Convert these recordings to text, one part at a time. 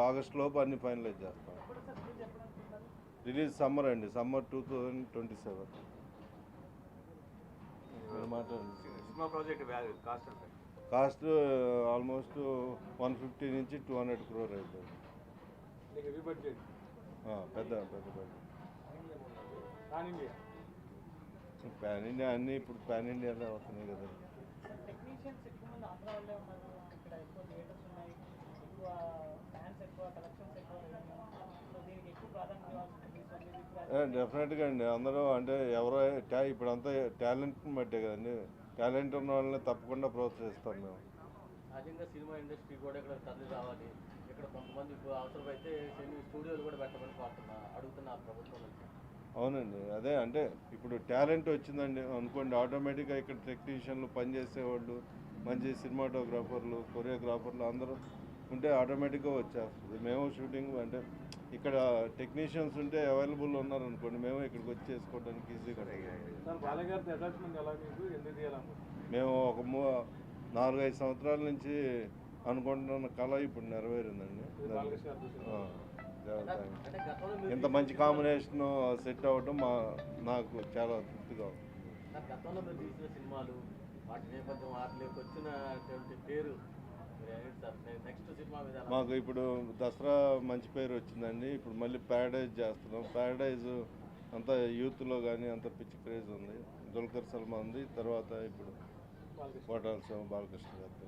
August లోపు అన్ని finalise చేస్తాం. రిలీజ్ సమ్మర్ అండి, సమ్మర్ 2027. కాస్ట్ ఆల్మోస్ట్ 150 నుంచి 200 crore అవుతుంది. పెద్ద బడ్జెట్. పాన్ ఇండియా అన్నీ ఇప్పుడు పాన్ ఇండియాలో అవుతున్నాయి కదా. డెఫినెట్గా అండి, అందరూ అంటే ఎవరో ఇప్పుడంతా టాలెంట్ని బట్టే కదండి. టాలెంట్ ఉన్న వాళ్ళని తప్పకుండా ప్రోత్సహిస్తాం మేము. సహజంగా సినిమా ఇండస్ట్రీ కూడా ఇక్కడ తరలి రావాలి. ఇక్కడ కొంతమంది అవసరమైతే స్టూడియోలు కూడా పెట్టమని అడుగుతున్నారు ప్రభుత్వం నుంచి. అవునండి, అదే అంటే ఇప్పుడు టాలెంట్ వచ్చిందండి అనుకోండి, ఆటోమేటిక్గా ఇక్కడ టెక్నీషియన్లు పనిచేసేవాళ్ళు, మంచి సినిమాటోగ్రాఫర్లు, కొరియోగ్రాఫర్లు అందరూ ఉంటే ఆటోమేటిక్గా వచ్చేస్తుంది. మేము షూటింగ్ అంటే ఇక్కడ టెక్నీషియన్స్ ఉంటే అవైలబుల్ ఉన్నారనుకోండి, మేము ఇక్కడికి వచ్చి చేసుకోవడానికి ఈజీగా. మేము ఒక 4-5 సంవత్సరాల నుంచి అనుకుంటున్న కళ ఇప్పుడు నెరవేరిందండి. ఇంత మంచి కాంబినేషన్ సెట్ అవ్వడం నాకు చాలా తృప్తిగా ఉంది. మాకు ఇప్పుడు దసరా మంచి పేరు వచ్చిందండి. ఇప్పుడు మళ్ళీ ప్యారడైజ్ చేస్తున్నాం. ప్యారడైజ్ అంతా యూత్లో కానీ అంత పిచ్చి క్రేజ్ ఉంది. దుల్కర్ సల్మాన్ ఉంది, తర్వాత ఇప్పుడు కోటాల బాలకృష్ణ గారితో.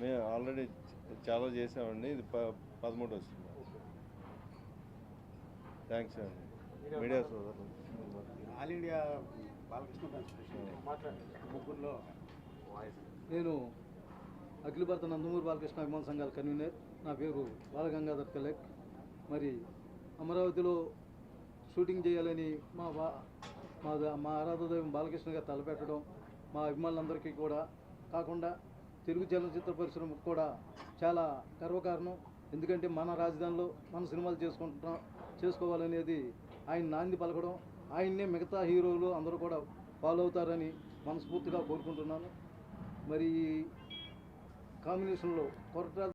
మేము ఆల్రెడీ చాలా చేసామండి, ఇది 13వ సినిమా. థ్యాంక్స్ అండి మీడియా సోదరులు. ఆల్ ఇండియా బాలకృష్ణ ముగ్గురులో నేను అఖిల భారత నందమూరి బాలకృష్ణ అభిమాన సంఘాల కన్వీనర్. నా పేరు బాలగంగాధర్ తిలక్. మరి అమరావతిలో షూటింగ్ చేయాలని మా ఆరాధదైవం బాలకృష్ణ గారు తలపెట్టడం మా అభిమానులందరికీ కూడా కాకుండా తెలుగు చలనచిత్ర పరిశ్రమకు కూడా చాలా గర్వకారణం. ఎందుకంటే మన రాజధానిలో మన సినిమాలు చేసుకోవాలనేది ఆయన నాంది పలకడం, ఆయన్నే మిగతా హీరోలు అందరూ కూడా ఫాలో అవుతారని మనస్ఫూర్తిగా కోరుకుంటున్నాను. మరి కాంబినేషన్లో కొరటాల